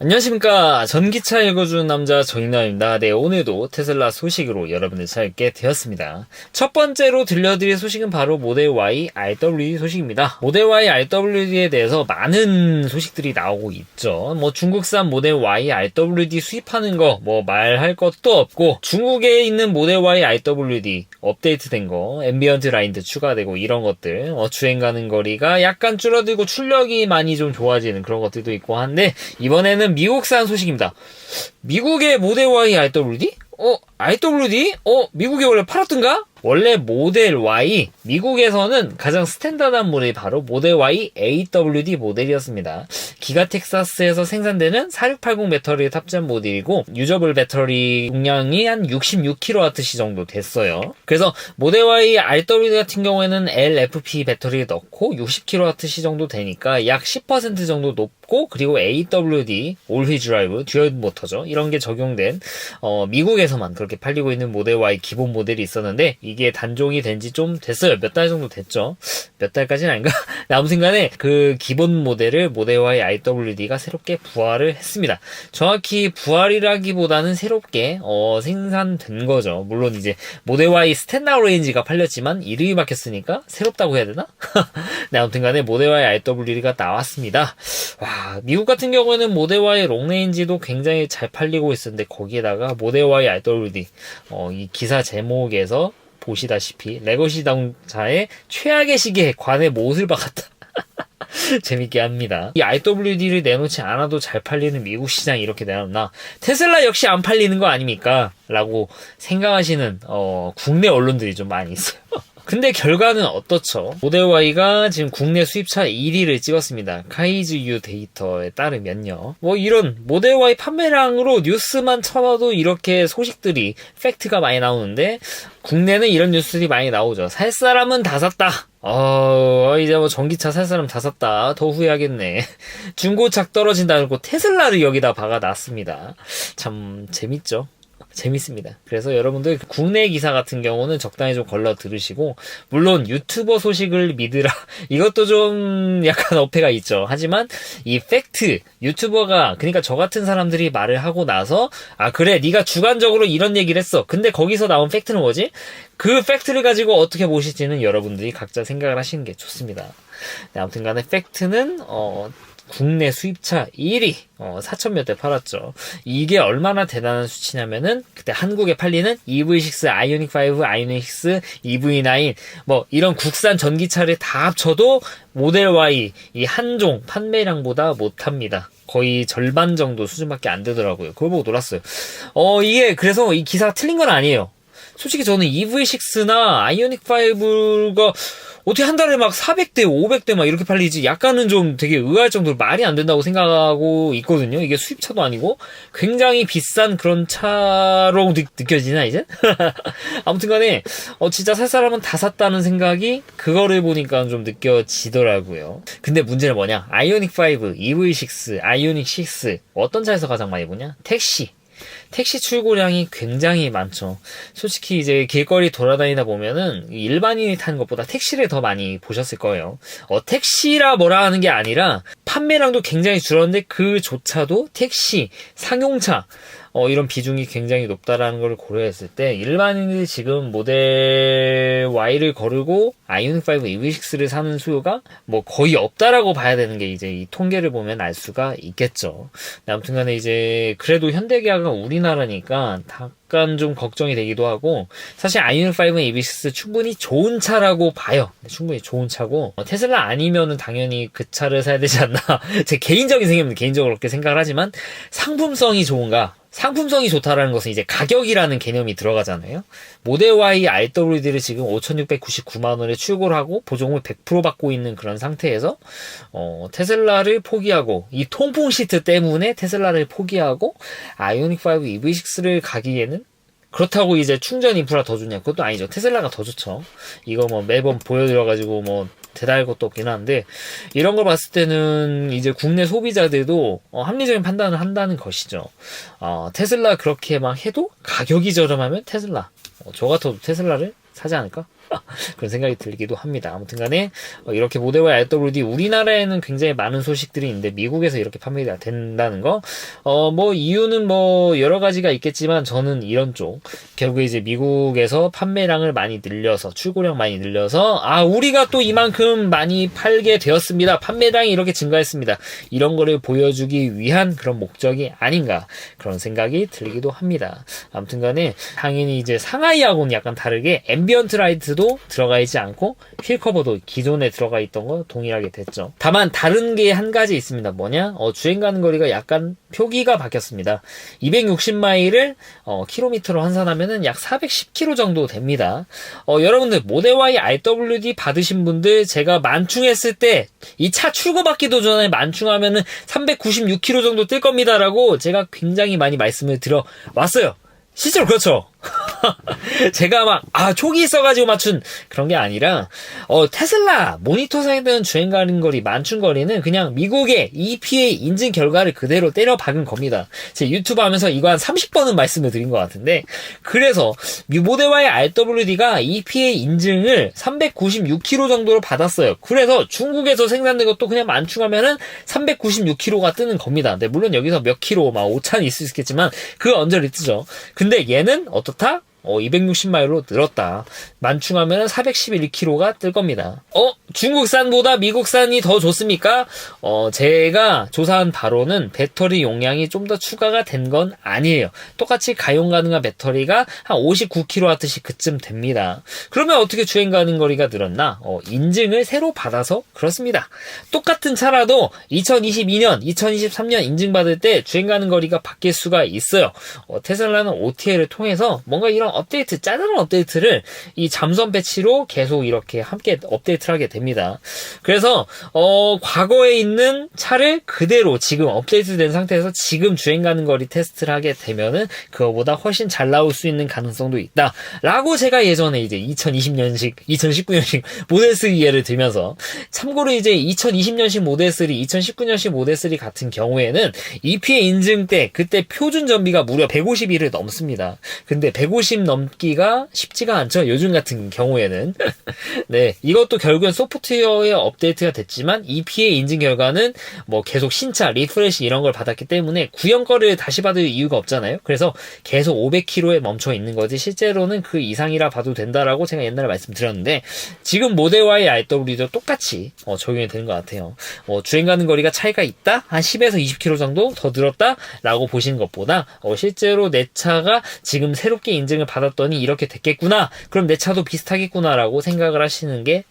안녕하십니까. 전기차 읽어주는 남자 정인남입니다. 네, 오늘도 테슬라 소식으로 여러분들 찾게 되었습니다. 첫 번째로 들려드릴 소식은 바로 모델 Y RWD 소식입니다. 모델 Y RWD에 대해서 많은 소식들이 나오고 있죠. 중국산 모델 Y RWD 수입하는 거 말할 것도 없고, 중국에 있는 모델 Y RWD 업데이트된 거, 앰비언트 라인도 추가되고 이런 것들, 주행 가는 거리가 약간 줄어들고 출력이 많이 좀 좋아지는 그런 것들도 있고 한데, 이번에는 미국산 소식입니다. 미국의 모델 Y RWD? RWD? 미국에 원래 팔았던가? 원래 모델 Y, 미국에서는 가장 스탠다드한 모델이 바로 모델 Y AWD 모델이었습니다. 기가 텍사스에서 생산되는 4680 배터리를 탑재한 모델이고, 유저블 배터리 용량이 한 66kWh 정도 됐어요. 그래서 모델 Y RWD 같은 경우에는 LFP 배터리를 넣고 60kWh 정도 되니까 약 10% 정도 높고, 그리고 AWD, 올휠 드라이브, 듀얼 모터죠. 이런 게 적용된, 미국에서만 그렇게 팔리고 있는 모델 Y 기본 모델이 있었는데, 이게 단종이 된 지 좀 됐어요. 몇 달 정도 됐죠. 몇 달까지는 아닌가? 아무튼 간에 그 기본 모델을 모델 Y RWD가 새롭게 부활을 했습니다. 정확히 부활이라기보다는 새롭게 생산된 거죠. 물론 이제 모델 Y 스탠다드 레인지가 팔렸지만 이름이 바뀌었으니까 새롭다고 해야 되나? 네, 아무튼 간에 모델 Y RWD가 나왔습니다. 와, 미국 같은 경우에는 모델 Y 롱레인지도 굉장히 잘 팔리고 있었는데, 거기에다가 모델 Y RWD 이 기사 제목에서 보시다시피 레거시 자동차의 최악의 시기에 관에 못을 박았다. 재밌게 합니다. 이 RWD를 내놓지 않아도 잘 팔리는 미국 시장이 이렇게 내놨나? 테슬라 역시 안 팔리는 거 아닙니까? 라고 생각하시는 국내 언론들이 좀 많이 있어요. 근데 결과는 어떻죠? 모델 Y가 지금 국내 수입차 1위를 찍었습니다. 카이즈유 데이터에 따르면요. 이런 모델 Y 판매량으로 뉴스만 쳐봐도 이렇게 소식들이, 팩트가 많이 나오는데, 국내는 이런 뉴스들이 많이 나오죠. 살 사람은 다 샀다. 이제 전기차 살 사람 다 샀다. 더 후회하겠네. 중고차 떨어진다고 테슬라를 여기다 박아놨습니다. 참 재밌죠? 재밌습니다. 그래서 여러분들 국내 기사 같은 경우는 적당히 좀 걸러 들으시고, 물론 유튜버 소식을 믿으라 이것도 좀 약간 어폐가 있죠. 하지만 이 팩트, 유튜버가, 그러니까 저 같은 사람들이 말을 하고 나서, 그래 네가 주관적으로 이런 얘기를 했어. 근데 거기서 나온 팩트는 뭐지? 그 팩트를 가지고 어떻게 보실지는 여러분들이 각자 생각을 하시는 게 좋습니다. 네, 아무튼 간에 팩트는 국내 수입차 1위, 4천 몇 대 팔았죠. 이게 얼마나 대단한 수치냐면은, 그때 한국에 팔리는 EV6, 아이오닉5, 아이오닉6, EV9, 이런 국산 전기차를 다 합쳐도 모델 Y 이 한종 판매량보다 못합니다. 거의 절반 정도 수준밖에 안 되더라고요. 그걸 보고 놀랐어요. 이게 그래서 이 기사가 틀린 건 아니에요. 솔직히 저는 EV6나 아이오닉5가 어떻게 한 달에 400대, 500대 이렇게 팔리지? 약간은 좀 되게 의아할 정도로 말이 안 된다고 생각하고 있거든요. 이게 수입차도 아니고 굉장히 비싼 그런 차로 느껴지나 이제? 아무튼 간에 진짜 살 사람은 다 샀다는 생각이 그거를 보니까 좀 느껴지더라고요. 근데 문제는 뭐냐? 아이오닉5, EV6, 아이오닉6 어떤 차에서 가장 많이 보냐? 택시 출고량이 굉장히 많죠. 솔직히 이제 길거리 돌아다니다 보면은 일반인이 타는 것보다 택시를 더 많이 보셨을 거예요. 택시라 뭐라 하는 게 아니라 판매량도 굉장히 줄었는데 그조차도 택시, 상용차 이런 비중이 굉장히 높다라는 걸 고려했을 때, 일반인들이 지금 모델 Y를 거르고 아이오닉5, EV6를 사는 수요가 거의 없다라고 봐야 되는 게 이제 이 통계를 보면 알 수가 있겠죠. 아무튼 간에 이제 그래도 현대기아가 우리나라니까 약간 좀 걱정이 되기도 하고, 사실 아이오닉5, EV6 충분히 좋은 차라고 봐요. 충분히 좋은 차고, 테슬라 아니면은 당연히 그 차를 사야 되지 않나. 제 개인적인 생각입니다. 개인적으로 그렇게 생각을 하지만, 상품성이 좋은가? 상품성이 좋다라는 것은 이제 가격이라는 개념이 들어가잖아요. 모델 Y RWD를 지금 5,699만원에 출고를 하고 보조금을 100% 받고 있는 그런 상태에서 테슬라를 포기하고, 이 통풍 시트 때문에 테슬라를 포기하고 아이오닉5 EV6를 가기에는, 그렇다고 이제 충전 인프라 더 좋냐? 그것도 아니죠. 테슬라가 더 좋죠. 이거 매번 보여드려가지고 대단할 것도 없긴 한데, 이런 걸 봤을 때는 이제 국내 소비자들도 합리적인 판단을 한다는 것이죠. 테슬라 그렇게 해도 가격이 저렴하면 테슬라, 저 같아도 테슬라를 사지 않을까? 그런 생각이 들기도 합니다. 아무튼 간에 이렇게 모델 Y RWD 우리나라에는 굉장히 많은 소식들이 있는데 미국에서 이렇게 판매가 된다는 거 뭐 이유는 뭐 여러 가지가 있겠지만 저는 이런 쪽 결국에 이제 미국에서 판매량을 많이 늘려서 출고량 많이 늘려서 우리가 또 이만큼 많이 팔게 되었습니다. 판매량이 이렇게 증가했습니다. 이런 거를 보여주기 위한 그런 목적이 아닌가 그런 생각이 들기도 합니다. 아무튼 간에 당연히 이제 상하이하고는 약간 다르게 앰비언트 라이트도 들어가 있지 않고 휠 커버도 기존에 들어가 있던 거 동일하게 됐죠. 다만 다른 게 한 가지 있습니다. 뭐냐? 주행 가는 거리가 약간 표기가 바뀌었습니다. 260마일을 킬로미터로 환산하면은 약 410km 정도 됩니다. 여러분들 모델 Y RWD 받으신 분들 제가 만충했을 때 이 차 출고받기도 전에 만충하면은 396km 정도 뜰 겁니다라고 제가 굉장히 많이 말씀을 드려왔어요. 실제로 그렇죠. 제가 막 촉이 있어가지고 맞춘 그런 게 아니라 테슬라 모니터상에는 주행 가는 거리 만춘 거리는 그냥 미국의 EPA 인증 결과를 그대로 때려 박은 겁니다. 제 유튜브 하면서 이거 한 30번은 말씀을 드린 것 같은데 그래서 모델 Y RWD가 EPA 인증을 396km 정도로 받았어요. 그래서 중국에서 생산된 것도 그냥 만충하면은 396km가 뜨는 겁니다. 근데 물론 여기서 몇 킬로 막 오차는 있을 수 있겠지만 그 언저리 뜨죠. 근데 얘는 어떻다? 260마일로 늘었다. 만충하면 411km가 뜰 겁니다. 중국산보다 미국산이 더 좋습니까? 제가 조사한 바로는 배터리 용량이 좀 더 추가가 된 건 아니에요. 똑같이 가용 가능한 배터리가 한 59kW씩 그쯤 됩니다. 그러면 어떻게 주행 가는 거리가 늘었나? 인증을 새로 받아서 그렇습니다. 똑같은 차라도 2022년, 2023년 인증받을 때 주행 가는 거리가 바뀔 수가 있어요. 테슬라는 OTA를 통해서 뭔가 이런 업데이트, 짜잘한 업데이트를 이 잠수함 패치로 계속 이렇게 함께 업데이트를 하게 됩니다. 그래서 과거에 있는 차를 그대로 지금 업데이트된 상태에서 지금 주행 가는 거리 테스트를 하게 되면은 그거보다 훨씬 잘 나올 수 있는 가능성도 있다. 라고 제가 예전에 이제 2020년식, 2019년식 모델 3 예를 들면서 참고로 이제 2020년식 모델 3, 2019년식 모델 3 같은 경우에는 EPA 인증 때 그때 표준 전비가 무려 150일을 넘습니다. 근데 150 넘기가 쉽지가 않죠. 요즘 같은 경우에는. 네, 이것도 결국엔 소프트웨어의 업데이트가 됐지만 EPA 인증 결과는 뭐 계속 신차, 리프레시 이런 걸 받았기 때문에 구형 거를 다시 받을 이유가 없잖아요. 그래서 계속 500km에 멈춰 있는 거지 실제로는 그 이상이라 봐도 된다라고 제가 옛날에 말씀드렸는데 지금 모델 Y RW도 똑같이 적용이 되는 것 같아요. 주행 가는 거리가 차이가 있다? 한 10에서 20km 정도 더 늘었다? 라고 보시는 것보다 실제로 내 차가 지금 새롭게 인증을 받았더니 이렇게 됐겠구나. 그럼 내 차도 비슷하겠구나라고 생각을 하시는 게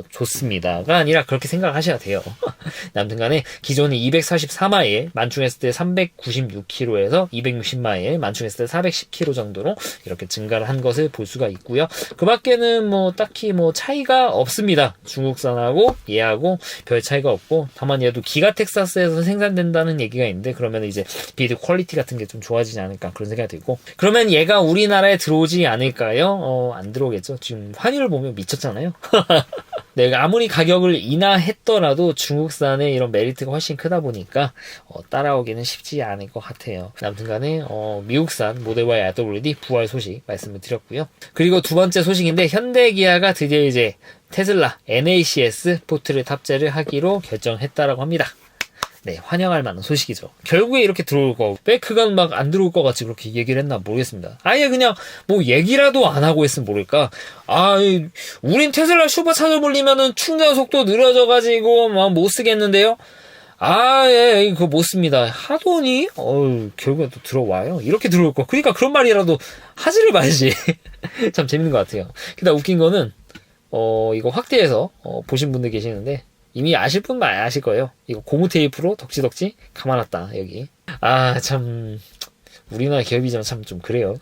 좋습니다가 아니라 그렇게 생각하셔야 돼요. 아무튼 간에 기존에 244마일 만충했을 때 396km에서 260마일 만충했을 때 410km 정도로 이렇게 증가를 한 것을 볼 수가 있고요. 그 밖에는 뭐 딱히 뭐 차이가 없습니다. 중국산하고 얘하고 별 차이가 없고 다만 얘도 기가 텍사스에서 생산된다는 얘기가 있는데 그러면 이제 빌드 퀄리티 같은 게 좀 좋아지지 않을까 그런 생각이 들고 그러면 얘가 우리나라에 들어오지 않을까요? 안 들어오겠죠. 지금 환율을 보면 미쳤잖아요. 네, 아무리 가격을 인하했더라도 중국산의 이런 메리트가 훨씬 크다 보니까 따라오기는 쉽지 않을 것 같아요. 아무튼 간에 미국산 모델 Y RWD 부활 소식 말씀을 드렸고요. 그리고 두 번째 소식인데 현대기아가 드디어 이제 테슬라 NACS 포트를 탑재를 하기로 결정했다라고 합니다. 네, 환영할 만한 소식이죠. 결국에 이렇게 들어올 거. 왜 그간 막 안 들어올 것 같이 그렇게 얘기를 했나 모르겠습니다. 아예 그냥 뭐 얘기라도 안 하고 했으면 모를까. 우린 테슬라 슈퍼차저 몰리면은 충전 속도 느려져가지고 막 못 쓰겠는데요. 예, 그거 못 씁니다. 하더니, 결국에 또 들어와요. 이렇게 들어올 거. 그러니까 그런 말이라도 하지를 말지. 참 재밌는 것 같아요. 게다가 웃긴 거는, 이거 확대해서, 보신 분들 계시는데, 이미 아실 분만 아실 거예요. 이거 고무 테이프로 덕지덕지 감아놨다, 여기. 참, 우리나라 기업이지만 참 좀 그래요.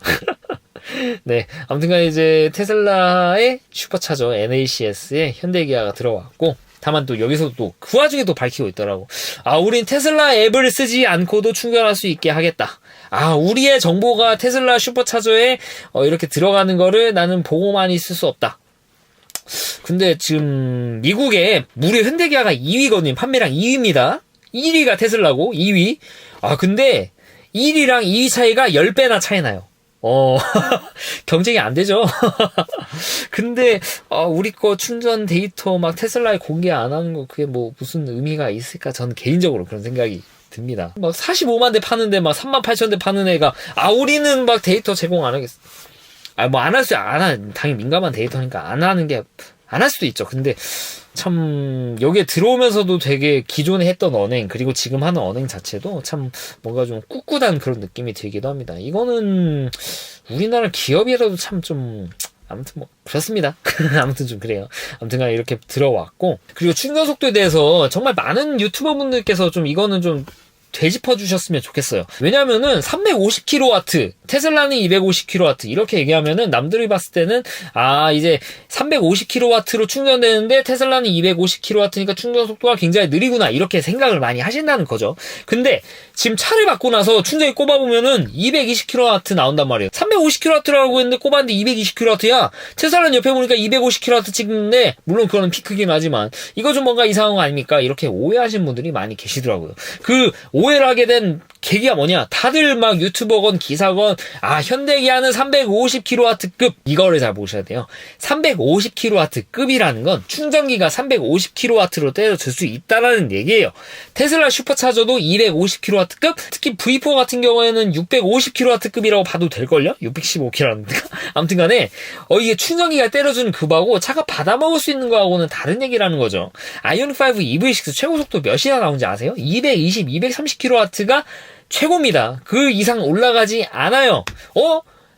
네. 아무튼간 이제 테슬라의 슈퍼차저 NACS에 현대기아가 들어왔고, 다만 또 여기서 또 그 와중에 또 밝히고 있더라고. 우린 테슬라 앱을 쓰지 않고도 충전할 수 있게 하겠다. 우리의 정보가 테슬라 슈퍼차저에 이렇게 들어가는 거를 나는 보고만 있을 수 없다. 근데 지금 미국에 무려 현대기아가 2위거든요. 판매량 2위입니다. 1위가 테슬라고 2위. 근데 1위랑 2위 차이가 10배나 차이 나요. 경쟁이 안 되죠. 근데, 우리 거 충전 데이터 막 테슬라에 공개 안 하는 거 그게 뭐 무슨 의미가 있을까? 저는 개인적으로 그런 생각이 듭니다. 막 45만 대 파는데 막 3만 8천 대 파는 애가, 우리는 막 데이터 제공 안 하겠어. 뭐 안 할 수, 당연히 민감한 데이터니까 안 하는 게, 안 할 수도 있죠. 근데 참 여기에 들어오면서도 되게 기존에 했던 언행 그리고 지금 하는 언행 자체도 참 뭔가 좀 꿋꿋한 그런 느낌이 들기도 합니다. 이거는 우리나라 기업이라도 참 좀 아무튼 뭐 그렇습니다. 아무튼 좀 그래요. 아무튼간 이렇게 들어왔고, 그리고 충전 속도에 대해서 정말 많은 유튜버 분들께서 좀 이거는 좀 되짚어 주셨으면 좋겠어요. 왜냐면은 350kW, 테슬라는 250kW 이렇게 얘기하면은 남들이 봤을 때는 이제 350kW로 충전되는데 테슬라는 250kW니까 충전 속도가 굉장히 느리구나 이렇게 생각을 많이 하신다는 거죠. 근데 지금 차를 받고 나서 충전기 꼽아보면은 220kW 나온단 말이에요. 350kW라고 했는데 꼽았는데 220kW야. 테슬라는 옆에 보니까 250kW 찍는데, 물론 그거는 피크긴 하지만 이거 좀 뭔가 이상한 거 아닙니까? 이렇게 오해하신 분들이 많이 계시더라고요. 그 오해를 하게 된 계기가 뭐냐? 다들 막 유튜버건 기사건 현대기아는 350kW급 이거를 잘 보셔야 돼요. 350kW급이라는 건 충전기가 350kW로 때려줄 수 있다라는 얘기예요. 테슬라 슈퍼차저도 250kW급, 특히 V4 같은 경우에는 650kW급이라고 봐도 될걸요? 615kW니까. 아무튼 간에 이게 충전기가 때려주는 급하고 차가 받아먹을 수 있는 거하고는 다른 얘기라는 거죠. 아이오닉5 EV6 최고 속도 몇이나 나오는지 아세요? 220, 230kW가 최고입니다. 그 이상 올라가지 않아요.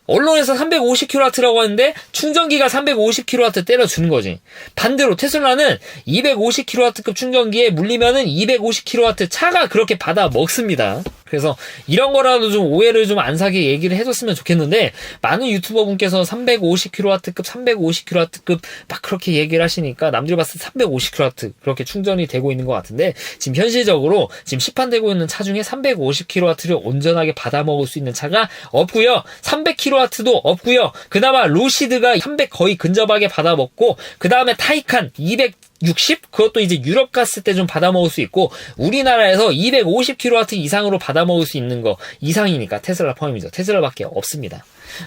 언론에서 350kW라고 하는데 충전기가 350kW 때려주는 거지. 반대로 테슬라는 250kW급 충전기에 물리면은 250kW 차가 그렇게 받아 먹습니다. 그래서 이런 거라도 좀 오해를 좀 안 사게 얘기를 해줬으면 좋겠는데, 많은 유튜버 분께서 350kW급, 350kW급 막 그렇게 얘기를 하시니까 남들이 봤을 때 350kW 그렇게 충전이 되고 있는 것 같은데, 지금 현실적으로 지금 시판되고 있는 차 중에 350kW를 온전하게 받아먹을 수 있는 차가 없고요. 300kW도 없고요. 그나마 루시드가 300 거의 근접하게 받아먹고, 그 다음에 타이칸 260? 그것도 이제 유럽 갔을 때 좀 받아먹을 수 있고, 우리나라에서 250kW 이상으로 받아먹을 수 있는 거 이상이니까 테슬라 포함이죠. 테슬라밖에 없습니다.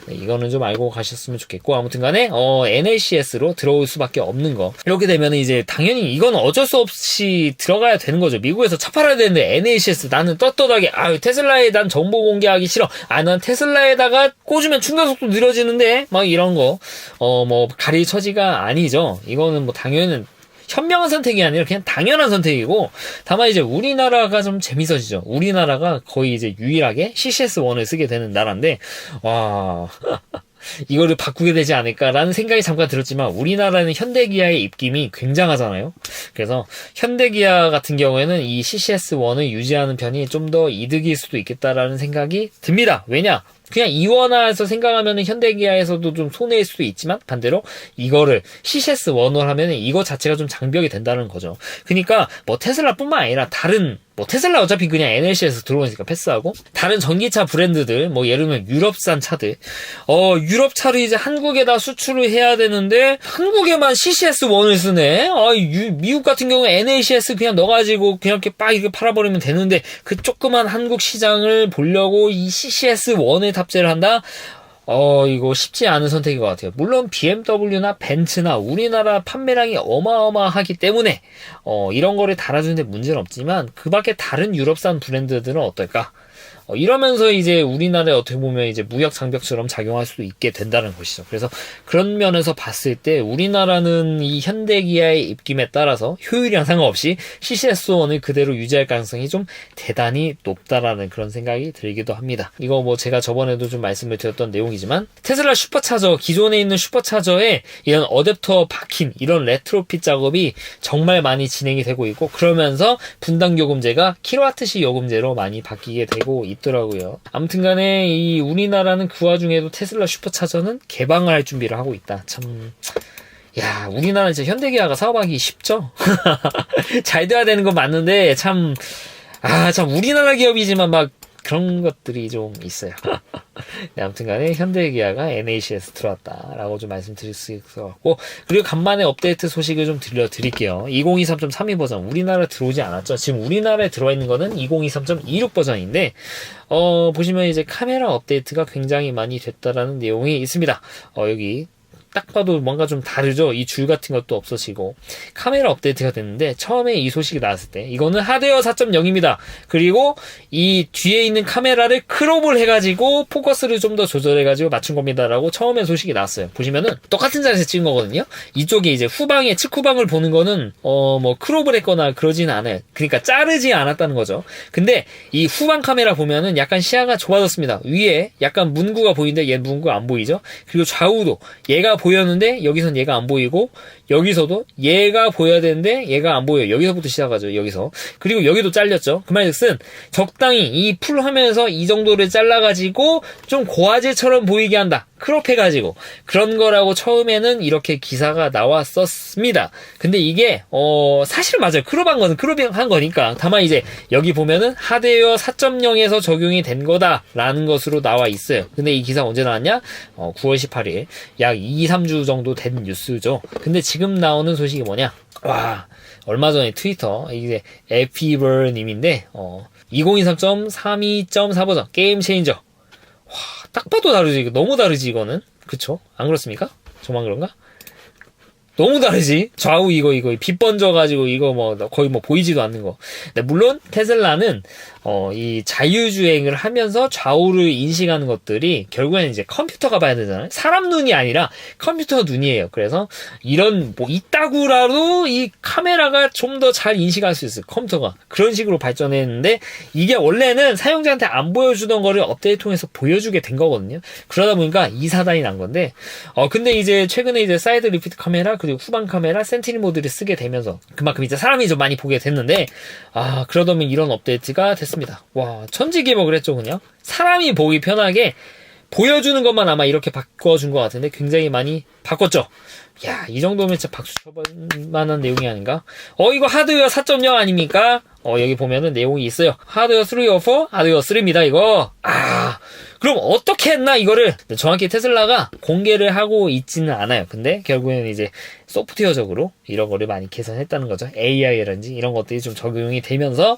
네, 이거는 좀 알고 가셨으면 좋겠고, 아무튼 간에 NACS로 들어올 수밖에 없는 거. 이렇게 되면 이제 당연히 이건 어쩔 수 없이 들어가야 되는 거죠. 미국에서 차 팔아야 되는데 NACS 나는 떳떳하게 테슬라에 난 정보 공개하기 싫어. 난 테슬라에다가 꽂으면 충전 속도 느려지는데 막 이런 거 뭐 가릴 처지가 아니죠. 이거는 뭐 당연히 현명한 선택이 아니라 그냥 당연한 선택이고, 다만 이제 우리나라가 좀 재밌어지죠. 우리나라가 거의 이제 유일하게 CCS1을 쓰게 되는 나라인데, 이거를 바꾸게 되지 않을까라는 생각이 잠깐 들었지만, 우리나라는 현대기아의 입김이 굉장하잖아요. 그래서 현대기아 같은 경우에는 이 CCS1을 유지하는 편이 좀 더 이득일 수도 있겠다라는 생각이 듭니다. 왜냐? 그냥 이원화해서 생각하면 현대기아에서도 좀 손해일 수도 있지만, 반대로 이거를 CCS1을 하면 이거 자체가 좀 장벽이 된다는 거죠. 그러니까 뭐 테슬라뿐만 아니라 다른 테슬라 어차피 그냥 NLC에서 들어오니까 패스하고, 다른 전기차 브랜드들, 예를 들면 유럽산 차들, 유럽 차를 이제 한국에다 수출을 해야 되는데, 한국에만 CCS1을 쓰네? 미국 같은 경우에 NACS 그냥 넣어가지고 그냥 이렇게 이렇게 팔아버리면 되는데, 그 조그만 한국 시장을 보려고 이 CCS1을 탑재를 한다? 이거 쉽지 않은 선택인 것 같아요. 물론 BMW나 벤츠나 우리나라 판매량이 어마어마하기 때문에 이런 거를 달아주는데 문제는 없지만, 그 밖에 다른 유럽산 브랜드들은 어떨까? 이러면서 이제 우리나라에 어떻게 보면 이제 무역 장벽처럼 작용할 수도 있게 된다는 것이죠. 그래서 그런 면에서 봤을 때 우리나라는 이 현대기아의 입김에 따라서 효율이랑 상관없이 CCS1을 그대로 유지할 가능성이 좀 대단히 높다라는 그런 생각이 들기도 합니다. 이거 뭐 제가 저번에도 좀 말씀을 드렸던 내용이지만, 테슬라 슈퍼차저, 기존에 있는 슈퍼차저에 이런 어댑터 박힌 이런 레트로핏 작업이 정말 많이 진행이 되고 있고, 그러면서 분당 요금제가 킬로와트시 요금제로 많이 바뀌게 되고 있더라고요. 아무튼 간에 이 우리나라는 그 와중에도 테슬라 슈퍼차저는 개방을 할 준비를 하고 있다. 참, 우리나라는 진짜 현대기아가 사업하기 쉽죠? 잘 돼야 되는 건 맞는데, 참 우리나라 기업이지만 그런 것들이 좀 있어요. 네, 아무튼 간에 현대기아가 NAC에서 들어왔다라고 좀 말씀드릴 수 있을 것 같고, 그리고 간만에 업데이트 소식을 좀 들려드릴게요. 2023.32 버전 우리나라 들어오지 않았죠. 지금 우리나라에 들어와 있는 거는 2023.26 버전인데 보시면 이제 카메라 업데이트가 굉장히 많이 됐다라는 내용이 있습니다. 여기 딱 봐도 뭔가 좀 다르죠. 이 줄 같은 것도 없어지고 카메라 업데이트가 됐는데, 처음에 이 소식이 나왔을 때 이거는 하드웨어 4.0입니다. 그리고 이 뒤에 있는 카메라를 크롭을 해가지고 포커스를 좀 더 조절해가지고 맞춘 겁니다라고 처음에 소식이 나왔어요. 보시면은 똑같은 자리에서 찍은 거거든요. 이쪽에 이제 후방에 측후방을 보는 거는 뭐 크롭을 했거나 그러지는 않아요. 그러니까 자르지 않았다는 거죠. 근데 이 후방 카메라 보면은 약간 시야가 좁아졌습니다. 위에 약간 문구가 보이는데 얘 문구가 안 보이죠. 그리고 좌우도 얘가 보였는데 여기선 얘가 안 보이고, 여기서도 얘가 보여야 되는데 얘가 안 보여요. 여기서부터 시작하죠. 여기서. 그리고 여기도 잘렸죠. 그 말즉슨 적당히 이 풀 화면에서 이 정도를 잘라가지고 좀 고화질처럼 보이게 한다. 크롭해가지고 그런 거라고 처음에는 이렇게 기사가 나왔었습니다. 근데 이게 사실 맞아요. 크롭한 거는 크롭한 거니까. 다만 이제 여기 보면은 하드웨어 4.0에서 적용이 된 거다라는 것으로 나와 있어요. 근데 이 기사 언제 나왔냐? 9월 18일 약 2, 3주 정도 된 뉴스죠. 근데 지금 나오는 소식이 뭐냐? 와, 얼마 전에 트위터 이게 에피버님인데 2023.32.4 버전 게임 체인저. 와, 딱 봐도 다르지. 너무 다르지 이거는. 그쵸? 안 그렇습니까? 저만 그런가? 너무 다르지. 좌우 이거 빛 번져가지고 이거 뭐 거의 뭐 보이지도 않는 거. 근데 물론 테슬라는 이 자유주행을 하면서 좌우를 인식하는 것들이 결국에는 이제 컴퓨터가 봐야 되잖아요. 사람 눈이 아니라 컴퓨터 눈이에요. 그래서 이런 뭐 이따구라도 이 카메라가 좀 더 잘 인식할 수 있어요. 컴퓨터가 그런 식으로 발전했는데, 이게 원래는 사용자한테 안 보여주던 거를 업데이트 통해서 보여주게 된 거거든요. 그러다 보니까 이 사단이 난 건데, 근데 이제 최근에 이제 사이드 리피트 카메라 그리고 후방 카메라 센티니 모드를 쓰게 되면서 그만큼 이제 사람이 좀 많이 보게 됐는데, 그러다 보면 이런 업데이트가 됐습니다. 와, 천지기복을 했죠. 그냥 사람이 보기 편하게 보여주는 것만 아마 이렇게 바꿔준 것 같은데 굉장히 많이 바꿨죠. 야, 이 정도면 진짜 박수 쳐볼 만한 내용이 아닌가? 이거 하드웨어 4.0 아닙니까? 여기 보면은 내용이 있어요. 하드웨어 3.4, 하드웨어 3입니다, 이거. 그럼 어떻게 했나, 이거를? 정확히 테슬라가 공개를 하고 있지는 않아요. 근데 결국에는 이제 소프트웨어적으로 이런 거를 많이 개선했다는 거죠. AI라든지 이런 것들이 좀 적용이 되면서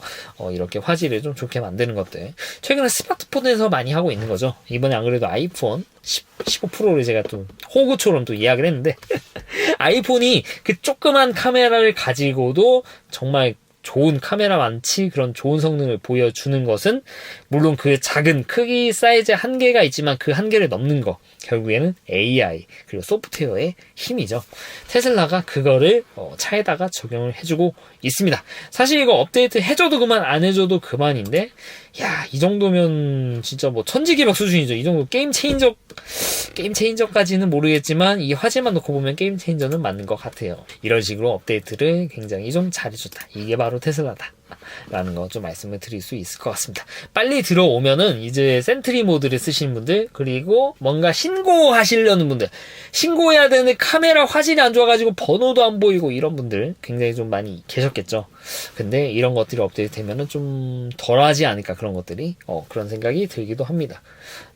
이렇게 화질을 좀 좋게 만드는 것들. 최근에 스마트폰에서 많이 하고 있는 거죠. 이번에 안 그래도 아이폰 15 프로를 제가 또 호구처럼 또 이야기를 했는데 아이폰이 그 조그만 카메라를 가지고도 정말 좋은 카메라 많지 그런 좋은 성능을 보여주는 것은 물론 그 작은 크기 사이즈 한계가 있지만 그 한계를 넘는 거, 결국에는 AI 그리고 소프트웨어의 힘이죠. 테슬라가 그거를 차에다가 적용을 해주고 있습니다. 사실 이거 업데이트 해줘도 그만 안 해줘도 그만인데, 야, 이 정도면 진짜 뭐 천지기박 수준이죠. 이 정도 게임 체인저까지는 모르겠지만 이 화질만 놓고 보면 게임 체인저는 맞는 것 같아요. 이런 식으로 업데이트를 굉장히 좀 잘해줬다. 이게 바로 테슬라다 라는 거 좀 말씀을 드릴 수 있을 것 같습니다. 빨리 들어오면은 이제 센트리 모드를 쓰시는 분들, 그리고 뭔가 신고하시려는 분들, 신고해야 되는 카메라 화질이 안 좋아가지고 번호도 안 보이고 이런 분들 굉장히 좀 많이 계셨겠죠. 근데 이런 것들이 업데이트 되면은 좀 덜하지 않을까, 그런 것들이 그런 생각이 들기도 합니다.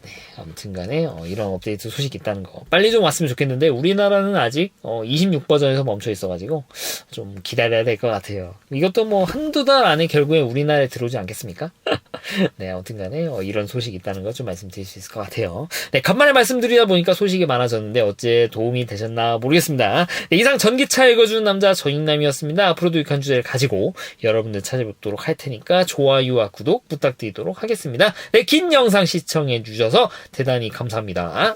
네, 아무튼 간에 이런 업데이트 소식이 있다는 거 빨리 좀 왔으면 좋겠는데, 우리나라는 아직 26 버전에서 멈춰 있어가지고 좀 기다려야 될 것 같아요. 이것도 뭐 한두 달 안에 결국에 우리나라에 들어오지 않겠습니까? 네, 아무튼 간에 이런 소식이 있다는 거 좀 말씀드릴 수 있을 것 같아요. 네, 간만에 말씀드리다 보니까 소식이 많아졌는데 어째 도움이 되셨나 모르겠습니다. 네, 이상 전기차 읽어주는 남자 정익남이었습니다. 앞으로도 유익한 주제를 가지고 여러분들 찾아뵙도록 할 테니까 좋아요와 구독 부탁드리도록 하겠습니다. 네, 긴 영상 시청해 주셔서 대단히 감사합니다.